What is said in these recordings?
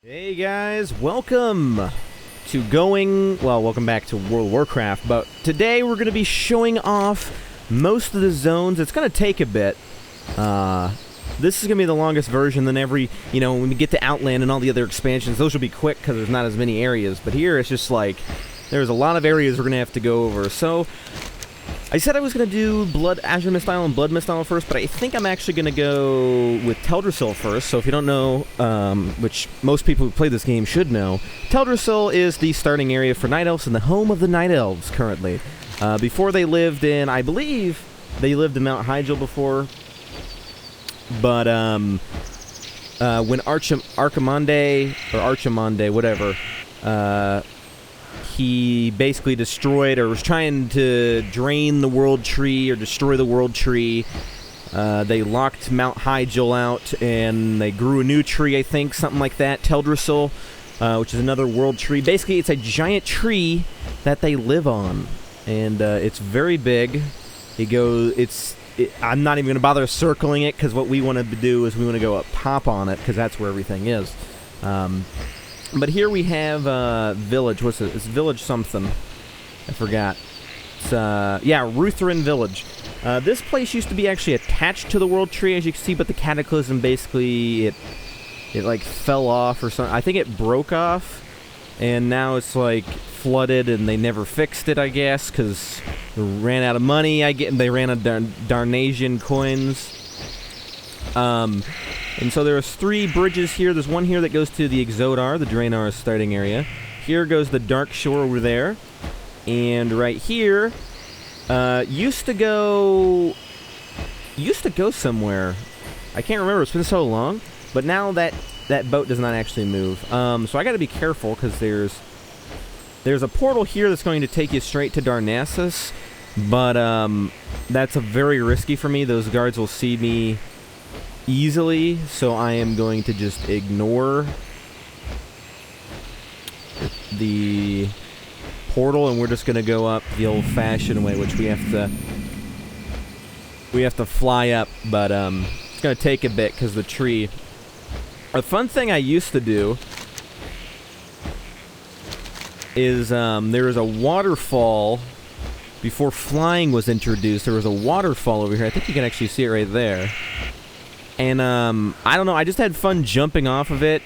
Hey guys, welcome back to World of Warcraft, but today we're going to be showing off most of the zones. It's going to take a bit. This is going to be the longest version than when we get to Outland and all the other expansions. Those will be quick because there's not as many areas, but here it's just like, there's a lot of areas we're going to have to go over. So, I said I was going to do Azure Mistile and Blood Mistile first, but I think I'm actually going to go with Teldrassil first. So if you don't know, which most people who play this game should know, Teldrassil is the starting area for Night Elves and the home of the Night Elves currently. Before they lived in, I believe, they lived in Mount Hyjal before, but when Archimonde, whatever, he basically destroyed, or was trying to drain the World Tree, or destroy the World Tree. They locked Mount Hyjal out, and they grew a new tree, I think, something like that, Teldrassil, which is another World Tree. Basically, it's a giant tree that they live on, and it's very big. I'm not even going to bother circling it, because what we want to do is we want to go up top on it, because that's where everything is. But here we have village. What's it? It's village something. I forgot. It's Ruthrin Village. This place used to be actually attached to the World Tree, as you can see, but the Cataclysm basically it like fell off or something. I think it broke off, and now it's like flooded, and they never fixed it, I guess, because they ran out of money. They ran out of Darnasian coins. And so there's 3 bridges here. There's one here that goes to the Exotar, the Draenar's starting area. Here goes the Dark Shore over there. And right here, used to go somewhere. I can't remember, it's been so long. But now that boat does not actually move. So I gotta be careful, because there's a portal here that's going to take you straight to Darnassus. But, that's very risky for me. Those guards will see me easily, so I am going to just ignore the portal, and we're just going to go up the old-fashioned way, which we have to fly up, but it's going to take a bit because the tree. A fun thing I used to do is there was a waterfall before flying was introduced. There was a waterfall over here. I think you can actually see it right there. And, I don't know, I just had fun jumping off of it,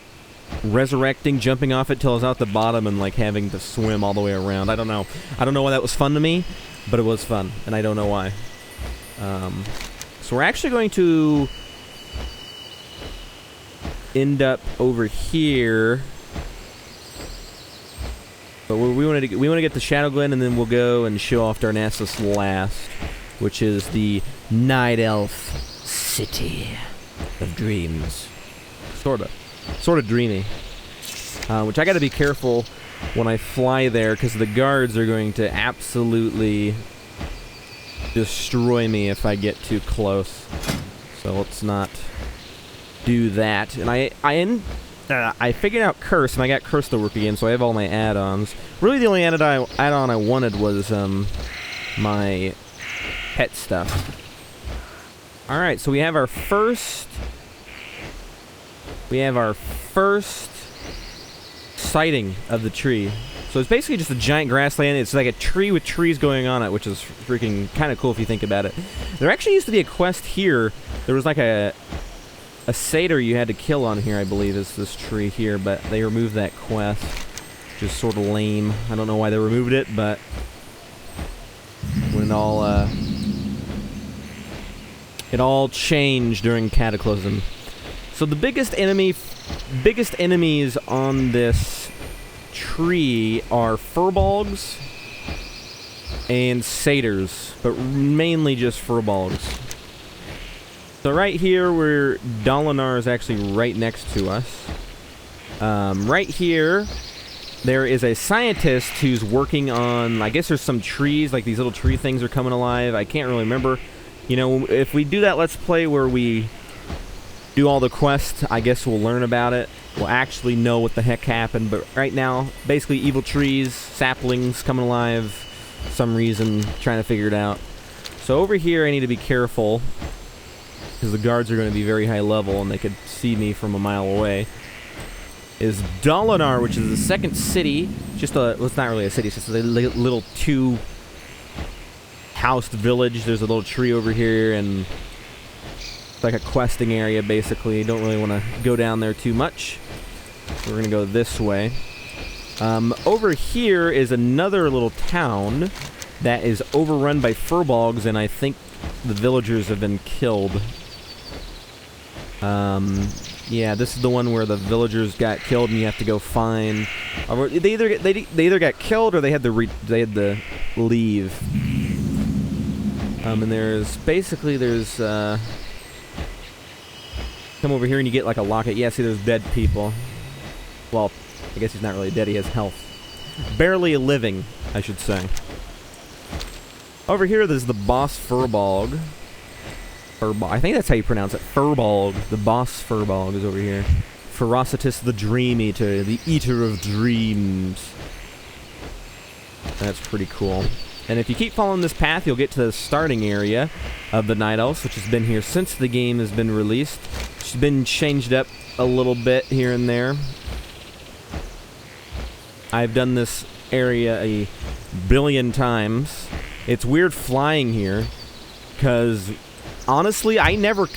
jumping off it till I was out the bottom and, like, having to swim all the way around. I don't know why that was fun to me, but it was fun, and I don't know why. So we're actually going to end up over here. But we want to get the Shadow Glen, and then we'll go and show off Darnassus last, which is the Night Elf City of Dreams. Sort of dreamy. Which I gotta be careful when I fly there, because the guards are going to absolutely destroy me if I get too close. So let's not do that. And I figured out Curse, and I got Curse to work again, so I have all my add-ons. Really the only add-on I wanted was my pet stuff. Alright, so we have our first sighting of the tree. So it's basically just a giant grassland. It's like a tree with trees going on it, which is freaking kind of cool if you think about it. There actually used to be a quest here. There was like a satyr you had to kill on here, I believe, is this tree here, but they removed that quest, which is sort of lame. I don't know why they removed it, but when it all changed during Cataclysm. So the biggest enemies on this tree are furbolgs and satyrs, but mainly just furbolgs. So right here, where Dalinar is actually right next to us. Right here, there is a scientist who's working on, I guess there's some trees, like these little tree things are coming alive. I can't really remember. You know, if we do that Let's Play where we do all the quests, I guess we'll learn about it. We'll actually know what the heck happened, but right now, basically evil trees, saplings coming alive, for some reason, trying to figure it out. So over here I need to be careful, because the guards are going to be very high level and they could see me from a mile away. is Dalinar, which is the second city. Just a, well, it's not really a city, it's just a little two-housed village. There's a little tree over here, and it's like a questing area, basically. Don't really want to go down there too much. So we're going to go this way. Over here is another little town that is overrun by furbolgs, and I think the villagers have been killed. Yeah, this is the one where the villagers got killed, and you have to go find. They either got killed or they had to leave. And there's come over here and you get like a locket. Yeah, see, there's dead people. Well, I guess he's not really dead. He has health, barely living, I should say. Over here, there's the boss furbolg. I think that's how you pronounce it. Furbolg. The boss furbolg is over here. Ferocitus the Dream Eater. The Eater of Dreams. That's pretty cool. And if you keep following this path, you'll get to the starting area of the Night Elves, which has been here since the game has been released. It's been changed up a little bit here and there. I've done this area a billion times. It's weird flying here, because honestly, I never...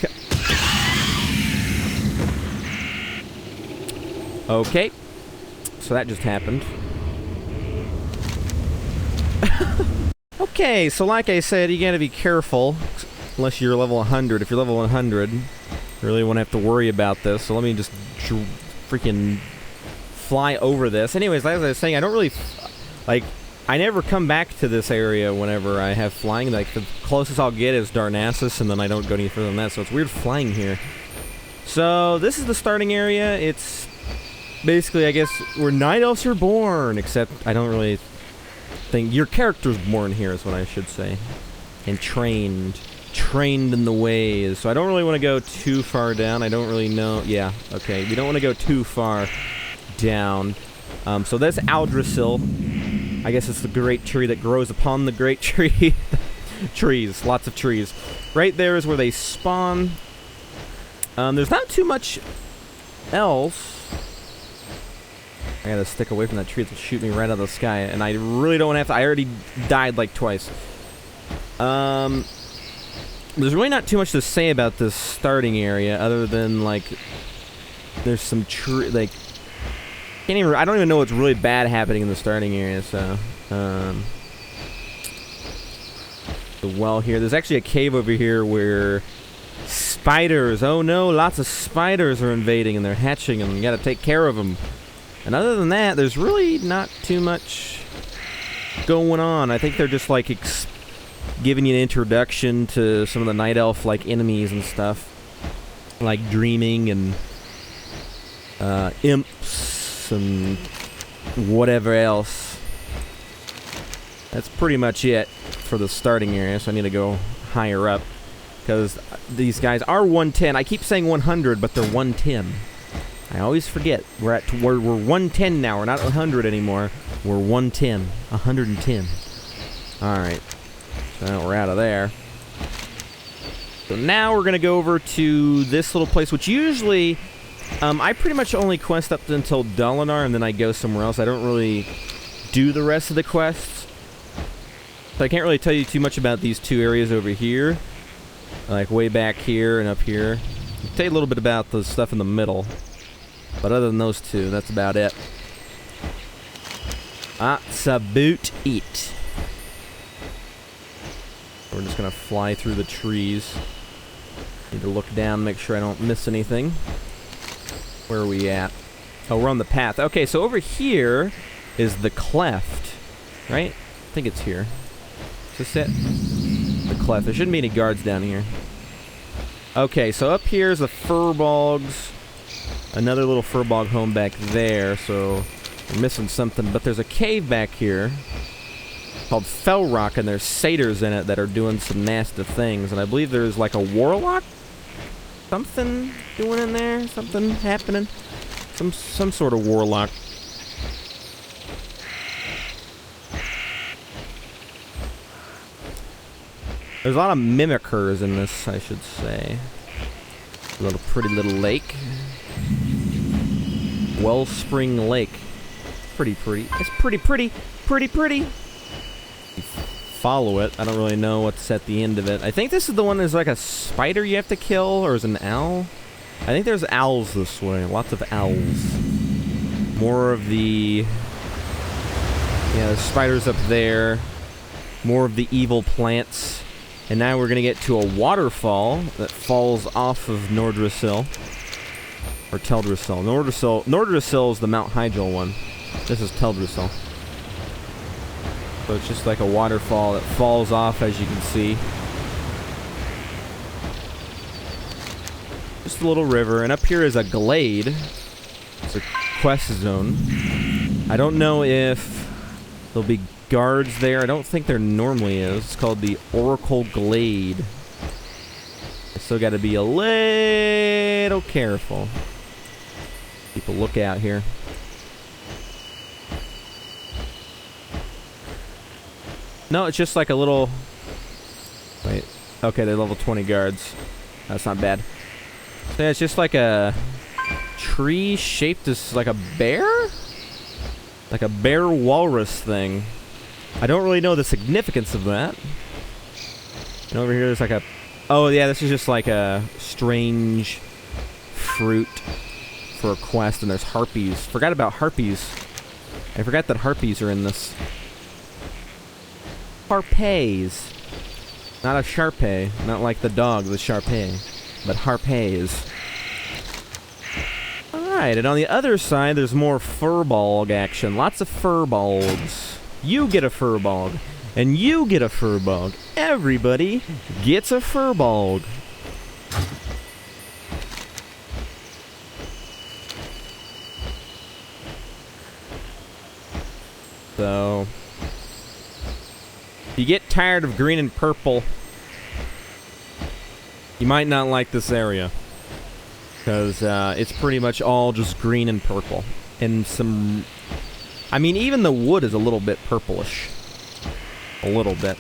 Okay. So that just happened. Okay, so like I said, you gotta be careful. Unless you're level 100. If you're level 100, you really won't have to worry about this. So let me just freaking fly over this. Anyways, like I was saying, I don't really... Like, I never come back to this area whenever I have flying. Like, the closest I'll get is Darnassus, and then I don't go any further than that, so it's weird flying here. So, this is the starting area. It's basically, I guess, where Night Elves are born, except I don't really think... Your character's born here is what I should say. And trained. Trained in the ways. So I don't really want to go too far down. I don't really know... Yeah, okay. We don't want to go too far down. So that's Teldrassil. I guess it's the great tree that grows upon the great tree. Trees. Lots of trees. Right there is where they spawn. There's not too much else. I gotta stick away from that tree that'll shoot me right out of the sky. And I really don't have to. I already died like twice. There's really not too much to say about this starting area other than, like, there's some tree, like, I don't even know what's really bad happening in the starting area, so, the well here. There's actually a cave over here where spiders, oh no, lots of spiders are invading and they're hatching and you gotta take care of them. And other than that, there's really not too much going on. I think they're just, like, giving you an introduction to some of the Night Elf, like, enemies and stuff. Like Dreaming and, imps and whatever else. That's pretty much it for the starting area, so I need to go higher up. Because these guys are 110. I keep saying 100, but they're 110. I always forget. We're 110 now. We're not 100 anymore. We're 110. 110. Alright. So we're out of there. So now we're going to go over to this little place, which usually... I pretty much only quest up until Dalinar, and then I go somewhere else. I don't really do the rest of the quests. So I can't really tell you too much about these two areas over here. Like way back here and up here. I'll tell you a little bit about the stuff in the middle. But other than those two, that's about it. That's about it. We're just gonna fly through the trees. Need to look down, make sure I don't miss anything. Where are we at? Oh, we're on the path. Okay, so over here is the cleft, right? I think it's here. Is this it? The cleft. There shouldn't be any guards down here. Okay, so up here is the furbolgs. Another little furbolg home back there, so we're missing something. But there's a cave back here called Fell Rock, and there's satyrs in it that are doing some nasty things. And I believe there's like a warlock? Something doing in there? Something happening? Some sort of warlock. There's a lot of mimickers in this, I should say. A little pretty little lake. Wellspring Lake. Pretty pretty. It's pretty pretty. Pretty pretty. Follow it. I don't really know what's at the end of it. I think this is the one that's like a spider you have to kill, or is it an owl? I think there's owls this way. Lots of owls. More of the... Yeah, the spiders up there. More of the evil plants. And now we're going to get to a waterfall that falls off of Nordrassil. Or Teldrassil. Nordrassil is the Mount Hyjal one. This is Teldrassil. So it's just like a waterfall that falls off, as you can see. Just a little river. And up here is a glade. It's a quest zone. I don't know if there'll be guards there. I don't think there normally is. It's called the Oracle Glade. I still got to be a little careful. Keep a lookout here. No, it's just like a little... Wait. Okay, they're level 20 guards. That's not bad. So yeah, it's just like a tree shaped as like a bear? Like a bear walrus thing. I don't really know the significance of that. And over here there's like a... Oh yeah, this is just like a strange fruit for a quest, and there's harpies. Forgot about harpies. I forgot that harpies are in this. Harpies. Not a Sharpei. Not like the dog, the Sharpei. But harpies. Alright, and on the other side there's more furbolg action. Lots of furbolgs. You get a furbolg. And you get a furbolg. Everybody gets a furbolg. So, if you get tired of green and purple, you might not like this area. Because it's pretty much all just green and purple. And some... I mean, even the wood is a little bit purplish. A little bit.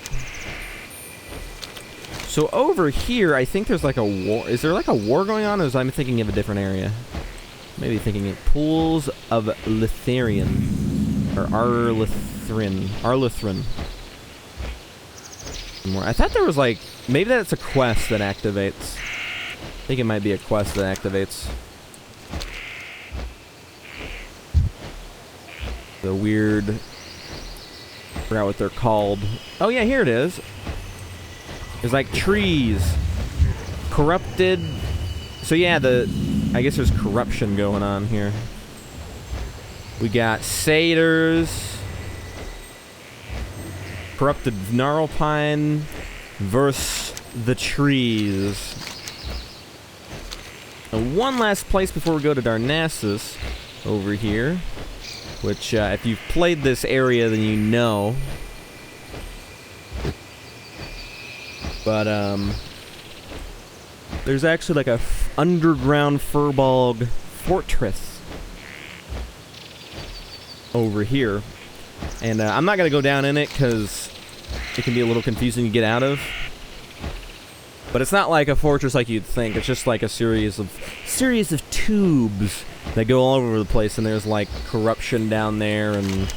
So over here, I think there's like a war. Is there like a war going on, or is I'm thinking of a different area? Maybe thinking of Pools of Litharian. Or Arlithrin. Arlithrin. I thought there was like... Maybe that's a quest that activates. I think it might be a quest that activates. The weird... forgot what they're called. Oh yeah, here it is. There's like trees. Corrupted. So yeah, I guess there's corruption going on here. We got satyrs. Corrupted gnarlpine versus the trees. And one last place before we go to Darnassus over here. Which, if you've played this area, then you know. But, there's actually like a underground furbolg fortress over here. And, I'm not going to go down in it, because it can be a little confusing to get out of. But it's not like a fortress like you'd think. It's just like a series of tubes that go all over the place, and there's like corruption down there, and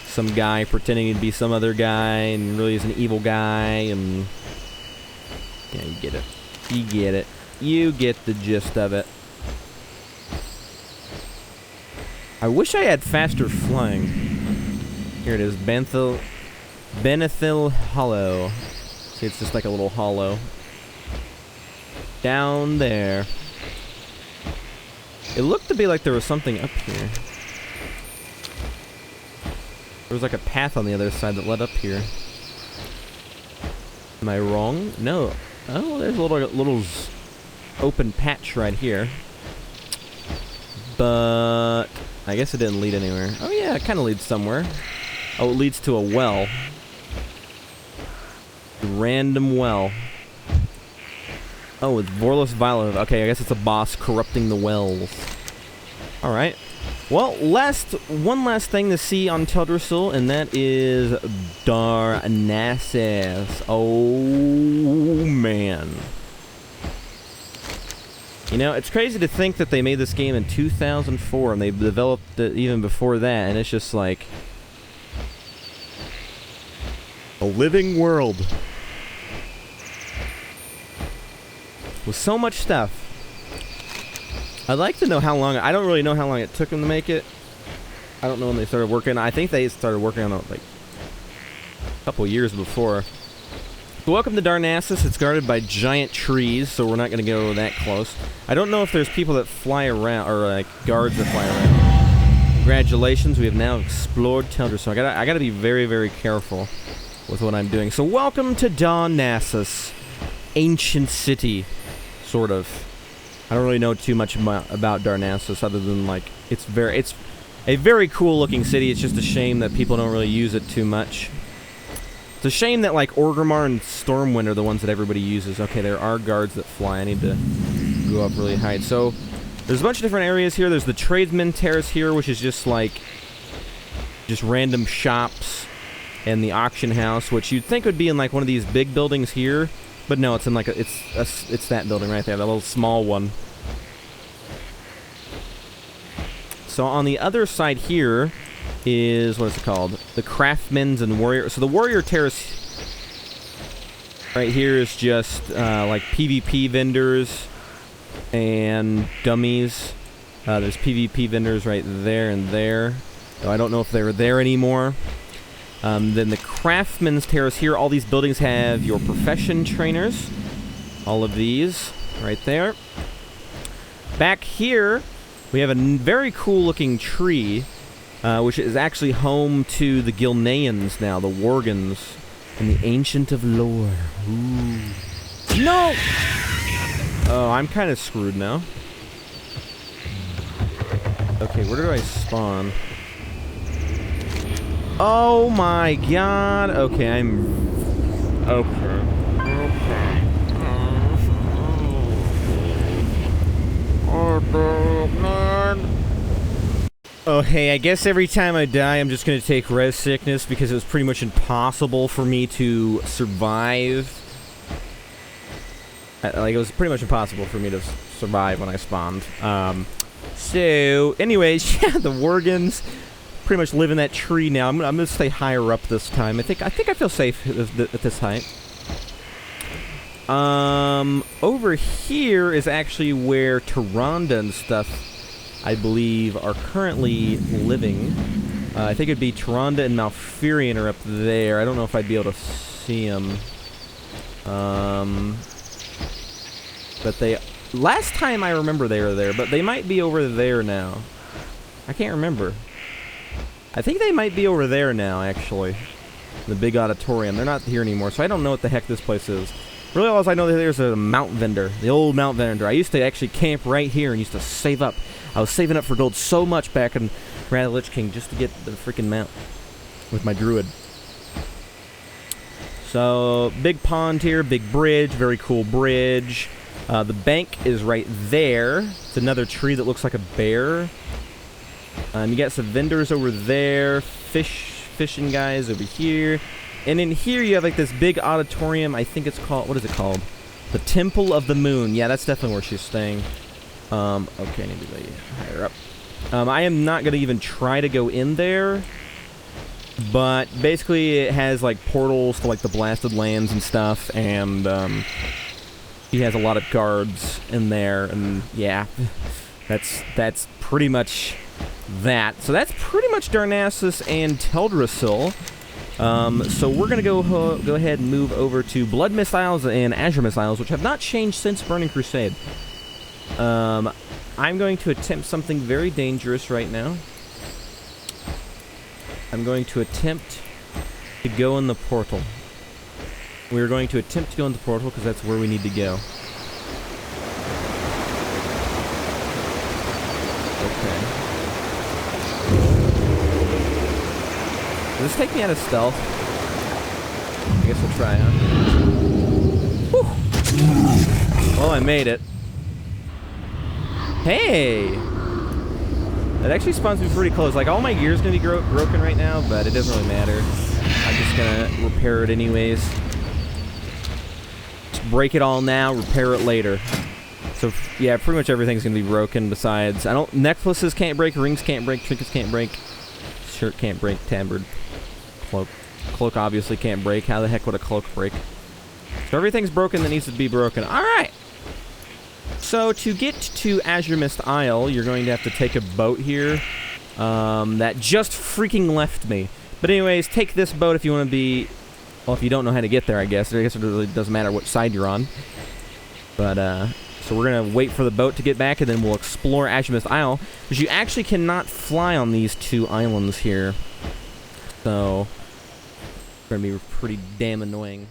some guy pretending to be some other guy, and really is an evil guy, and yeah, you get it. You get it. You get the gist of it. I wish I had faster flying. Here it is, Benthil Hollow. See, it's just like a little hollow. Down there. It looked to be like there was something up here. There was like a path on the other side that led up here. Am I wrong? No. Oh, there's a little open patch right here. But I guess it didn't lead anywhere. Oh yeah, it kind of leads somewhere. Oh, it leads to a well. Random well. Oh, it's Vorlos Violet. Okay, I guess it's a boss corrupting the wells. Alright. Well, one last thing to see on Teldrassil, and that is Darnassus. Oh, man. You know, it's crazy to think that they made this game in 2004 and they developed it even before that, and it's just like a living world with so much stuff. I'd like to know how long. I don't really know how long it took them to make it. I don't know when they started working. I think they started working on it like a couple years before. So welcome to Darnassus. It's guarded by giant trees, so we're not going to go that close. I don't know if there's people that fly around, or like guards that fly around. Congratulations, we have now explored Teldrassil. I gotta be very, very careful with what I'm doing. So welcome to Darnassus, ancient city, sort of. I don't really know too much about Darnassus other than like it's a very cool looking city. It's just a shame that people don't really use it too much. It's a shame that like Orgrimmar and Stormwind are the ones that everybody uses. Okay, there are guards that fly. I need to go up really high. So there's a bunch of different areas here. There's the Tradesman Terrace here, which is just like random shops, and the auction house, which you'd think would be in like one of these big buildings here, but no, it's in like it's that building right there, that little small one. So on the other side here is, what is it called? The Craftsman's and Warrior. So the Warrior Terrace right here is just like PvP vendors and dummies. There's PvP vendors right there and there. So I don't know if they're there anymore. Then the Craftsman's Terrace here, all these buildings have your profession trainers. All of these right there. Back here, we have a very cool looking tree, which is actually home to the Gilneans now, the Worgans, and the Ancient of Lore. Ooh. No! Oh, I'm kind of screwed now. Okay, where do I spawn? Oh my god. Okay, Oh, hey, I guess every time I die, I'm just gonna take res sickness because it was pretty much impossible for me to survive. Like, it was pretty much impossible for me to survive when I spawned. So, anyways, yeah, the Worgans pretty much live in that tree now. I'm gonna stay higher up this time. I think I feel safe at this height. Over here is actually where Tyrande and stuff, I believe, are currently living. I think it'd be Tyrande and Malfurion are up there. I don't know if I'd be able to see them. But they... Last time I remember they were there, but they might be over there now. I can't remember. I think they might be over there now, actually. The big auditorium. They're not here anymore, so I don't know what the heck this place is. Really, all I know that there's a mount vendor. The old mount vendor. I used to actually camp right here and used to save up. I was saving up for gold so much back in Wrath of the Lich King just to get the freaking mount with my druid. So, big pond here, big bridge, very cool bridge. The bank is right there. It's another tree that looks like a bear. You got some vendors over there, fishing guys over here. And in here you have like this big auditorium. I think it's called, what is it called? The Temple of the Moon. Yeah, that's definitely where she's staying. Okay, I need to go higher up. I am not going to even try to go in there. But basically it has like portals to like the Blasted Lands and stuff. And he has a lot of guards in there. And yeah, that's pretty much that. So that's pretty much Darnassus and Teldrassil. So we're gonna go ahead and move over to Blood Missiles and Azure Missiles, which have not changed since Burning Crusade. I'm going to attempt something very dangerous right now. I'm going to attempt to go in the portal. We're going to attempt to go in the portal because that's where we need to go. Okay. Does this take me out of stealth? I guess we'll try, huh? Whew. Well, I made it. Hey! That actually spawns me pretty close. Like, all my gear's gonna be broken right now, but it doesn't really matter. I'm just gonna repair it anyways. Just break it all now, repair it later. So, yeah, pretty much everything's going to be broken besides... necklaces can't break, rings can't break, trinkets can't break, shirt can't break, tabard, cloak. Cloak obviously can't break. How the heck would a cloak break? So everything's broken that needs to be broken. Alright! So, to get to Azure Mist Isle, you're going to have to take a boat here. That just freaking left me. But anyways, take this boat if you want to be... Well, if you don't know how to get there, I guess. I guess it really doesn't matter which side you're on. But, so we're going to wait for the boat to get back, and then we'll explore Azure Mist Isle. Because you actually cannot fly on these two islands here. So, it's going to be pretty damn annoying.